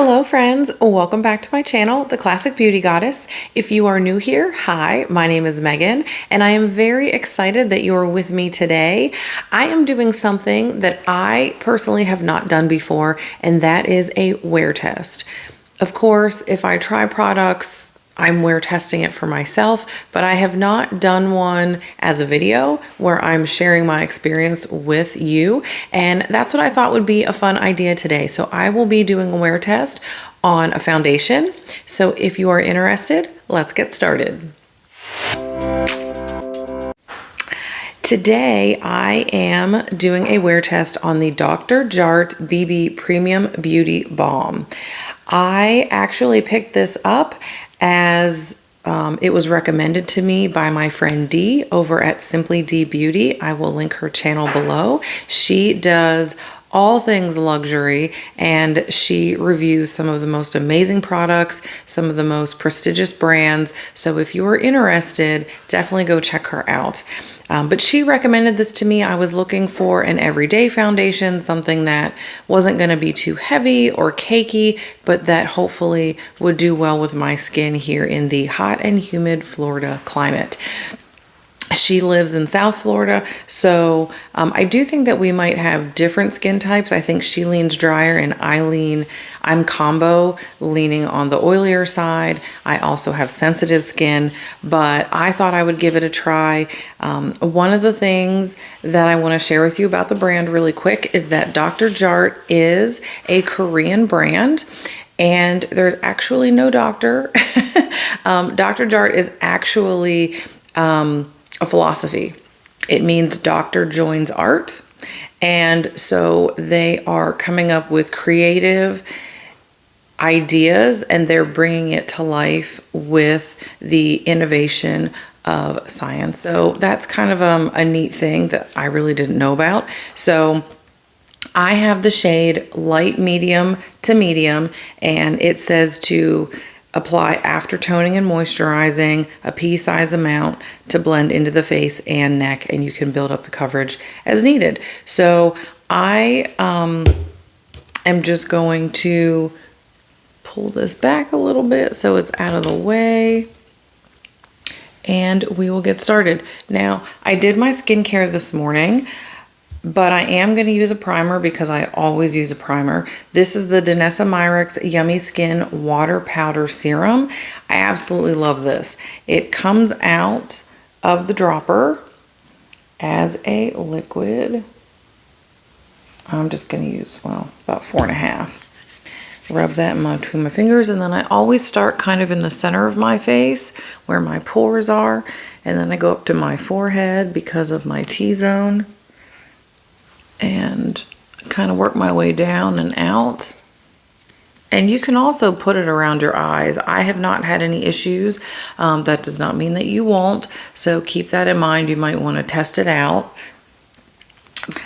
Hello friends, welcome back to my channel, The Classic Beauty Goddess. If you are new here, hi, my name is Megan and I am very excited that you are with me today. I am doing something that I personally have not done before, and that is a wear test. Of course, if I try products, I'm wear testing it for myself, but I have not done one as a video where I'm sharing my experience with you. And that's what I thought would be a fun idea today. So I will be doing a wear test on a foundation. So if you are interested, let's get started. Today, I am doing a wear test on the Dr. Jart Premium Beauty Balm. I actually picked this up as it was recommended to me by my friend Dee over at SimplyDee Beauty. I will link her channel below. She does all things luxury and she reviews some of the most amazing products, some of the most prestigious brands. So if you are interested, definitely go check her out. But she recommended this to me. I was looking for an everyday foundation, something that wasn't going to be too heavy or cakey, but that hopefully would do well with my skin here in the hot and humid Florida climate. She lives in South Florida, so I do think that we might have different skin types. I think she leans drier and I'm combo, leaning on the oilier side. I also have sensitive skin, but I thought I would give it a try. One of the things that I want to share with you about the brand really quick is that Dr. Jart is a Korean brand. And there's actually no doctor. Dr. Jart is actually a philosophy. It means doctor joins art. And so they are coming up with creative ideas and they're bringing it to life with the innovation of science. So that's kind of a neat thing that I really didn't know about. So I have the shade light medium to medium, and it says to apply after toning and moisturizing a pea-size amount to blend into the face and neck, and you can build up the coverage as needed. So I am just going to pull this back a little bit so it's out of the way, and we will get started. Now, I did my skincare this morning, but I am going to use a primer because I always use a primer. This is the Dianelys Yummy Skin Water Powder Serum. I absolutely love this. It comes out of the dropper as a liquid. I'm just going to use, well, about 4.5. Rub that in between my fingers, and then I always start kind of in the center of my face where my pores are, and then I go up to my forehead because of my T-zone, and kind of work my way down and out. And you can also put it around your eyes. I have not had any issues. That does not mean that you won't. So keep that in mind. You might want to test it out.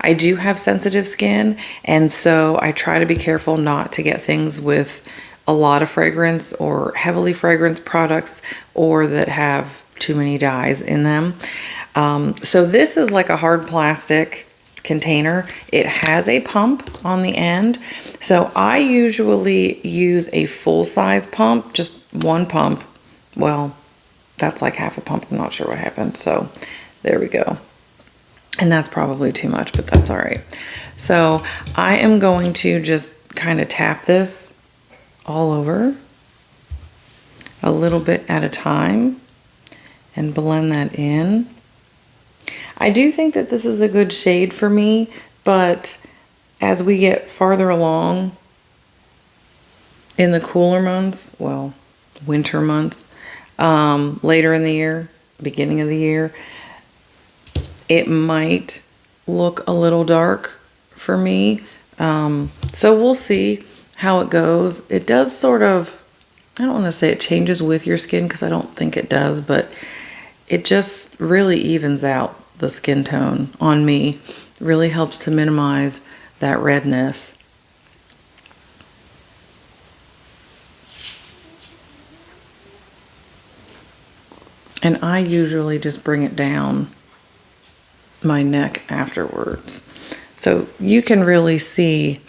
I do have sensitive skin, and so I try to be careful not to get things with a lot of fragrance or heavily fragranced products, or that have too many dyes in them. So this is like a hard plastic container. It has a pump on the end. So I usually use a full-size pump, just one pump. Well, that's like half a pump. I'm not sure what happened. So there we go. And that's probably too much, but that's all right. So I am going to just kind of tap this all over a little bit at a time and blend that in. I do think that this is a good shade for me, but as we get farther along in the cooler months, well, winter months, later in the year, beginning of the year, it might look a little dark for me. So we'll see how it goes. It does sort of, I don't want to say it changes with your skin because I don't think it does, but it just really evens out the skin tone on me. Really helps to minimize that redness. And I usually just bring it down my neck afterwards. So you can really see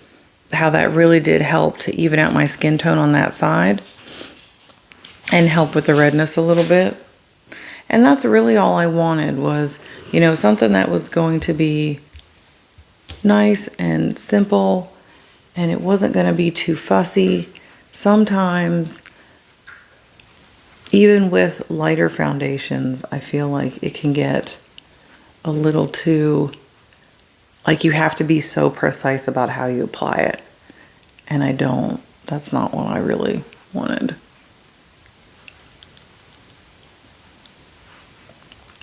how that really did help to even out my skin tone on that side and help with the redness a little bit. And that's really all I wanted was, you know, something that was going to be nice and simple, and it wasn't going to be too fussy. Sometimes, even with lighter foundations, I feel like it can get a little too, like you have to be so precise about how you apply it. And I don't, that's not what I really wanted.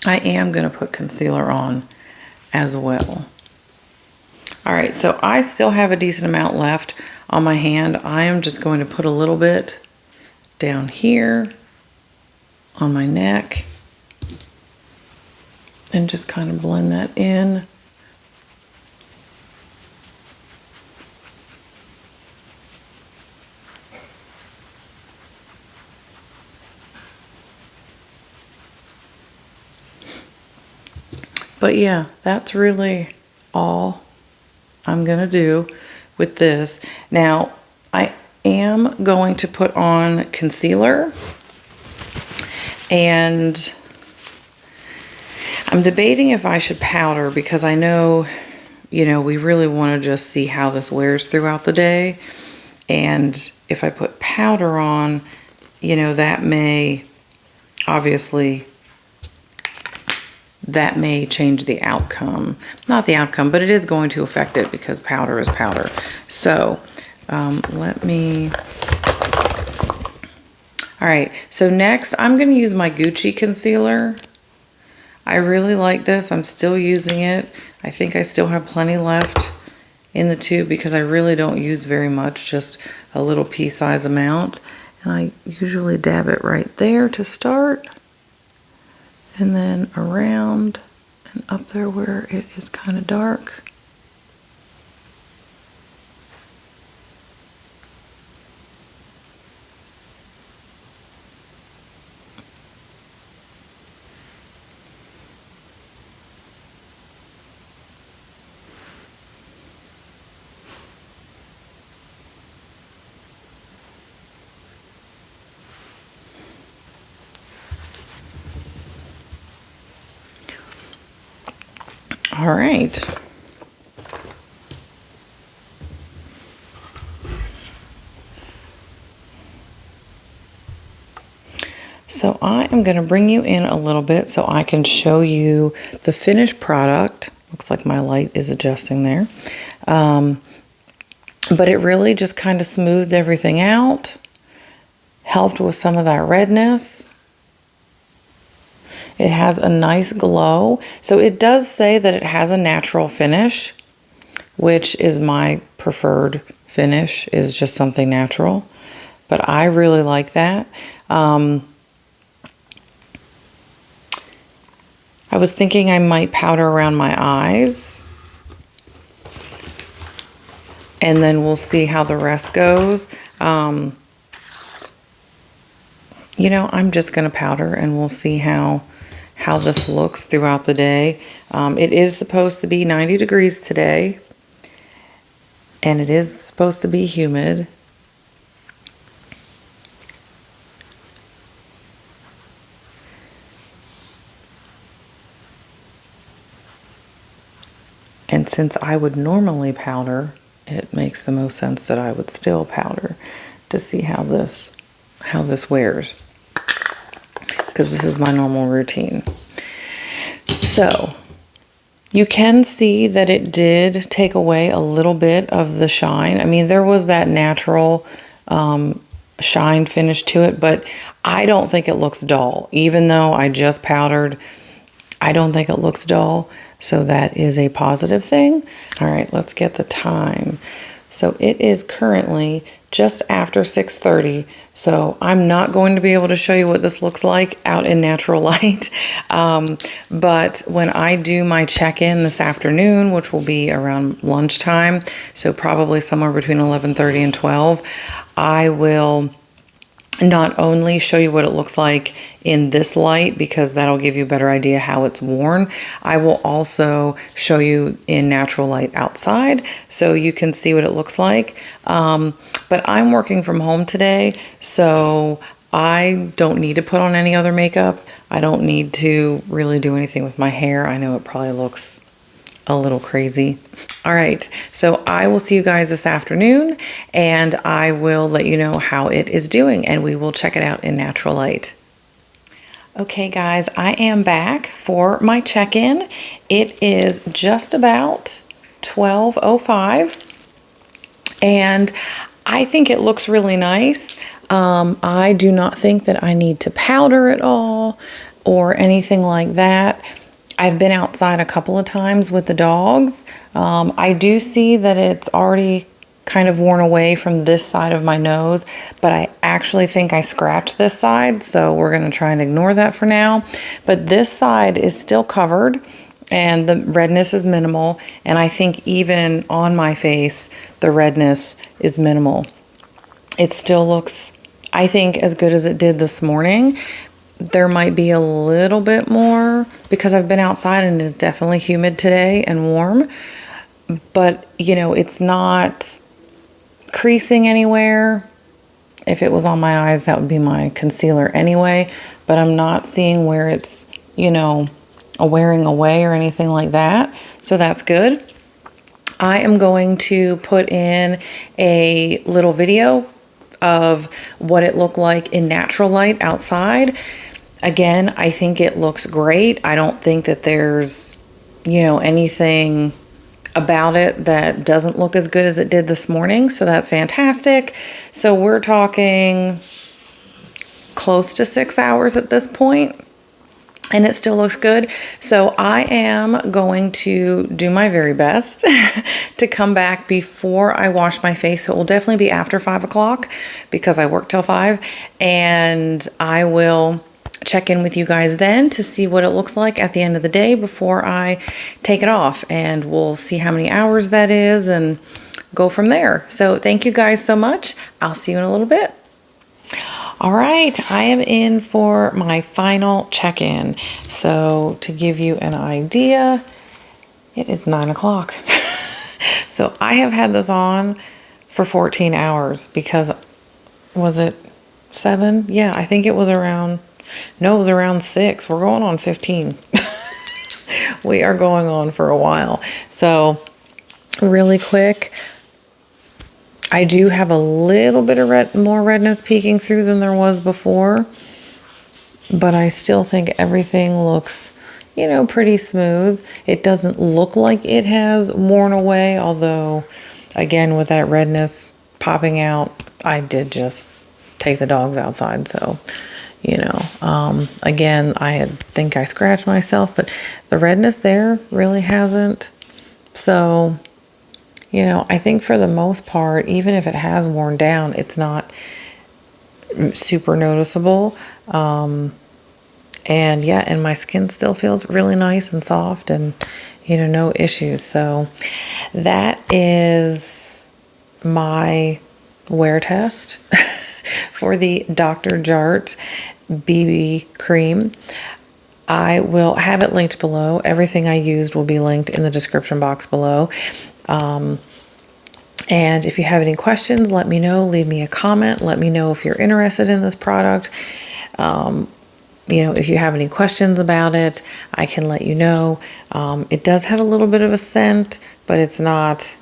I am going to put concealer on as well. All right, so I still have a decent amount left on my hand. I am just going to put a little bit down here on my neck and just kind of blend that in. But yeah, that's really all I'm gonna do with this. Now, I am going to put on concealer, and I'm debating if I should powder because I know, you know, we really want to just see how this wears throughout the day. And if I put powder on, you know, that may, obviously, that may change the outcome. Not the outcome, but it is going to affect it because powder is powder. So, let me... All right, so next I'm going to use my Gucci concealer. I really like this. I'm still using it. I think I still have plenty left in the tube because I really don't use very much, just a little pea-size amount. And I usually dab it right there to start. And then around and up there where it is kind of dark. All right. So I am going to bring you in a little bit so I can show you the finished product. Looks like my light is adjusting there. But it really just kind of smoothed everything out, helped with some of that redness. It has a nice glow. So it does say that it has a natural finish, which is my preferred finish, is just something natural. But I really like that. I was thinking I might powder around my eyes. And then we'll see how the rest goes. You know, I'm just going to powder and we'll see how this looks throughout the day. It is supposed to be 90 degrees today, and it is supposed to be humid. And since I would normally powder, it makes the most sense that I would still powder to see how this wears, because this is my normal routine. So you can see that it did take away a little bit of the shine. I mean, there was that natural shine finish to it, but I don't think it looks dull. Even though I just powdered, I don't think it looks dull. So that is a positive thing. All right, let's get the time. So it is currently just after 6:30. So I'm not going to be able to show you what this looks like out in natural light. But when I do my check-in this afternoon, which will be around lunchtime, so probably somewhere between 11:30 and 12, I will not only show you what it looks like in this light, because that'll give you a better idea how it's worn, I will also show you in natural light outside so you can see what it looks like. But I'm working from home today, so I don't need to put on any other makeup. I don't need to really do anything with my hair. I know it probably looks a little crazy. All right, so I will see you guys this afternoon, and I will let you know how it is doing, and we will check it out in natural light. Okay guys, I am back for my check-in. It is just about 12:05, and I think it looks really nice. I do not think that I need to powder at all or anything like that. I've been outside a couple of times with the dogs. I do see that it's already kind of worn away from this side of my nose, but I actually think I scratched this side, so we're going to try and ignore that for now. But this side is still covered, and the redness is minimal, and I think even on my face, the redness is minimal. It still looks, I think, as good as it did this morning. There might be a little bit more because I've been outside and it is definitely humid today and warm, but you know, it's not creasing anywhere. If it was on my eyes, that would be my concealer anyway, but I'm not seeing where it's, you know, wearing away or anything like that. So that's good. I am going to put in a little video of what it looked like in natural light outside. Again, I think it looks great. I don't think that there's, you know, anything about it that doesn't look as good as it did this morning. So that's fantastic. So we're talking close to 6 hours at this point, and it still looks good. So I am going to do my very best to come back before I wash my face. So it will definitely be after 5 o'clock because I work till 5, and I will check in with you guys then to see what it looks like at the end of the day before I take it off, and we'll see how many hours that is and go from there. So thank you guys so much. I'll see you in a little bit. All right, I am in for my final check-in. So to give you an idea, it is 9 o'clock. So I have had this on for 14 hours because, was it 7? Yeah, I think it was around, no, it was around 6. We're going on 15. We are going on for a while. So really quick, I do have a little bit of more redness peeking through than there was before, but I still think everything looks, you know, pretty smooth. It doesn't look like it has worn away, although, again, with that redness popping out, I did just take the dogs outside, so, you know, again, think I scratched myself, but the redness there really hasn't. So, you know, I think for the most part, even if it has worn down, it's not super noticeable. And yeah, and my skin still feels really nice and soft, and, you know, no issues. So that is my wear test for the Dr. Jart BB cream. I will have it linked below. Everything I used will be linked in the description box below. And if you have any questions, let me know. Leave me a comment. Let me know if you're interested in this product. You know, if you have any questions about it, I can let you know. It does have a little bit of a scent, but it's not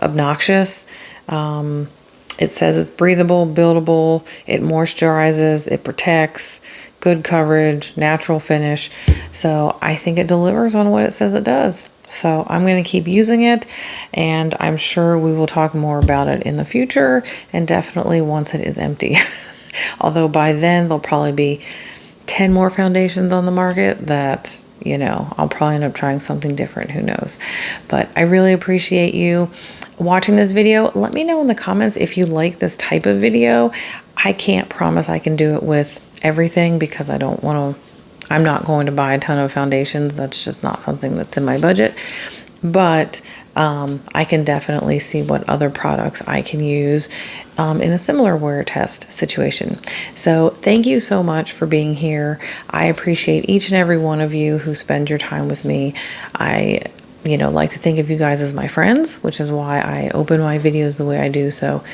obnoxious. It says it's breathable, buildable, it moisturizes, it protects, good coverage, natural finish. So I think it delivers on what it says it does. So I'm going to keep using it, and I'm sure we will talk more about it in the future, and definitely once it is empty. Although by then there'll probably be 10 more foundations on the market that, you know, I'll probably end up trying something different, who knows. But I really appreciate you watching this video. Let me know in the comments if you like this type of video. I can't promise I can do it with everything because I don't want to, I'm not going to buy a ton of foundations. That's just not something that's in my budget. But I can definitely see what other products I can use in a similar wear test situation. So thank you so much for being here. I appreciate each and every one of you who spend your time with me. I like to think of you guys as my friends, which is why I open my videos the way I do. So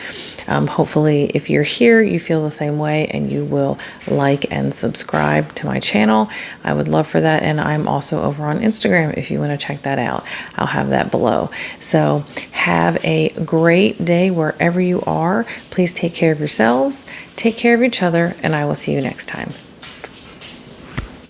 hopefully if you're here, you feel the same way and you will like and subscribe to my channel. I would love for that. And I'm also over on Instagram if you want to check that out. I'll have that below. So have a great day wherever you are. Please take care of yourselves, take care of each other, and I will see you next time.